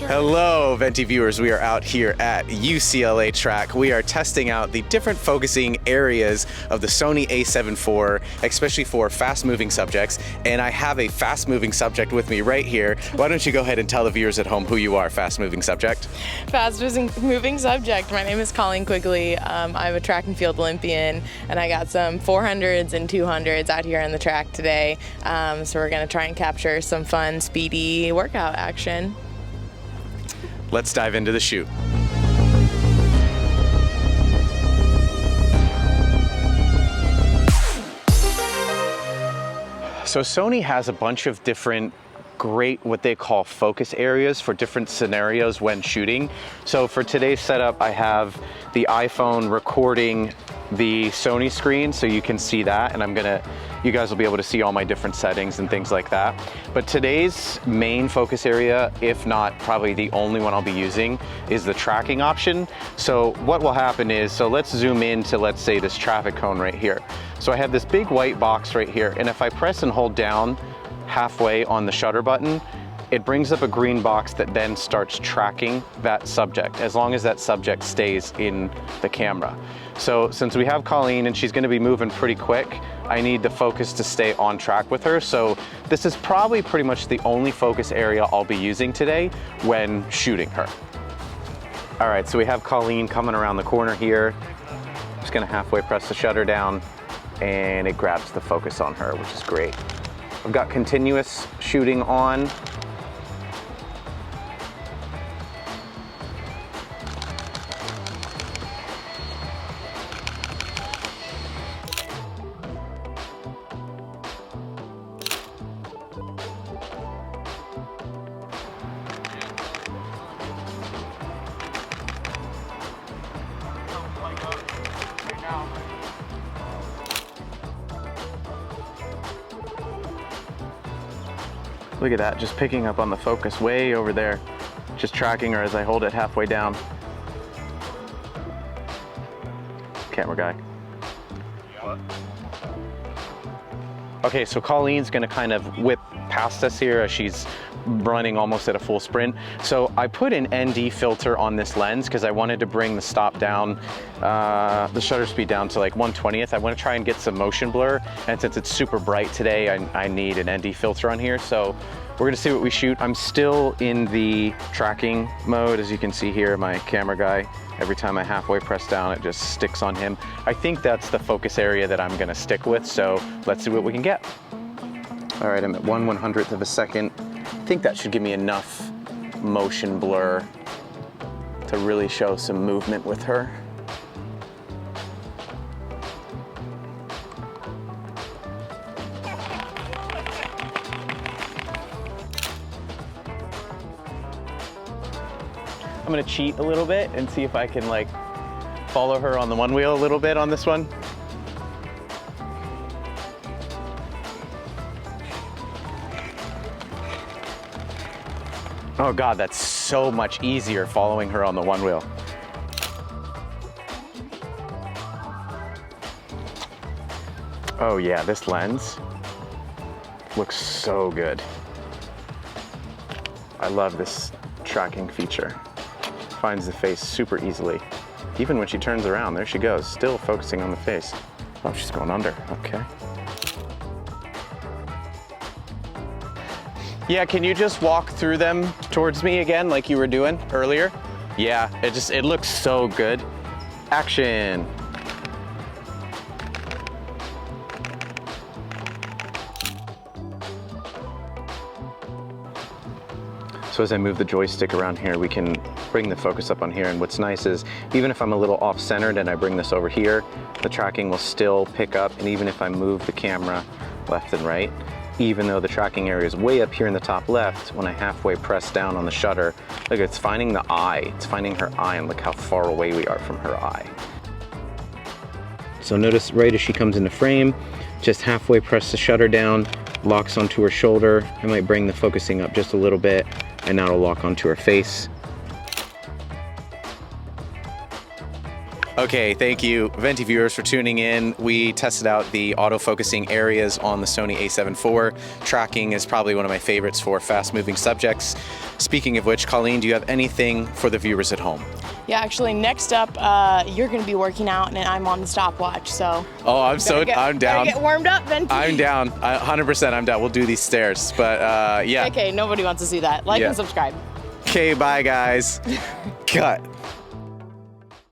Hello, Venti viewers. We are out here at UCLA track. We are testing out the different focusing areas of the Sony A7 IV, especially for fast-moving subjects. And I have a fast-moving subject with me right here. Why don't you go ahead and tell the viewers at home who you are, fast-moving subject? Fast-moving subject. My name is Colleen Quigley. I'm a track and field Olympian, and I got some 400s and 200s out here on the track today. So we're going to try and capture some fun, speedy workout action. Let's dive into the shoot. So Sony has a bunch of different great what they call focus areas for different scenarios when shooting. So for today's setup, I have the iPhone recording the Sony screen, so you can see that, and you guys will be able to see all my different settings and things like that. But today's main focus area, if not probably the only one I'll be using, is the tracking option. So what will happen is, so let's zoom in to, let's say, this traffic cone right here. So I have this big white box right here, and if I press and hold down halfway on the shutter button, it brings up a green box that then starts tracking that subject, as long as that subject stays in the camera. So since we have Colleen and she's gonna be moving pretty quick, I need the focus to stay on track with her. So this is probably pretty much the only focus area I'll be using today when shooting her. All right, so we have Colleen coming around the corner here. Just gonna halfway press the shutter down and it grabs the focus on her, which is great. I've got continuous shooting on. Look at that, just picking up on the focus way over there. Just tracking her as I hold it halfway down. Camera guy. Okay, so Colleen's gonna kind of whip past us here as she's running almost at a full sprint. So I put an ND filter on this lens because I wanted to bring the stop down, the shutter speed down to like 1/20th. I want to try and get some motion blur, and since it's super bright today, I need an ND filter on here. So we're gonna see what we shoot. I'm still in the tracking mode. As you can see here, my camera guy, every time I halfway press down, it just sticks on him. I think that's the focus area that I'm gonna stick with, so let's see what we can get. All right, I'm at 1/100th of a second. I think that should give me enough motion blur to really show some movement with her. I'm gonna cheat a little bit and see if I can like follow her on the one wheel a little bit on this one. Oh God, that's so much easier following her on the one wheel. Oh yeah, this lens looks so good. I love this tracking feature. Finds the face super easily. Even when she turns around, there she goes, still focusing on the face. Oh, she's going under, okay. Yeah, can you just walk through them towards me again like you were doing earlier? Yeah, it looks so good. Action. So as I move the joystick around here, we can bring the focus up on here, and what's nice is even if I'm a little off-centered and I bring this over here, the tracking will still pick up, and even if I move the camera left and right, even though the tracking area is way up here in the top left, when I halfway press down on the shutter, look, it's finding the eye. It's finding her eye, and look how far away we are from her eye. So notice right as she comes into frame, just halfway press the shutter down, locks onto her shoulder. I might bring the focusing up just a little bit, and now it'll lock onto her face. Okay, thank you, Venti viewers, for tuning in. We tested out the autofocusing areas on the Sony A7 IV. Tracking is probably one of my favorites for fast-moving subjects. Speaking of which, Colleen, do you have anything for the viewers at home? Yeah, actually, next up, you're going to be working out, and I'm on the stopwatch, so... Oh, I'm down. Get warmed up, Venti. I'm down. 100% I'm down. We'll do these stairs, but yeah. Okay, nobody wants to see that. Like and subscribe. Okay, bye, guys. Cut.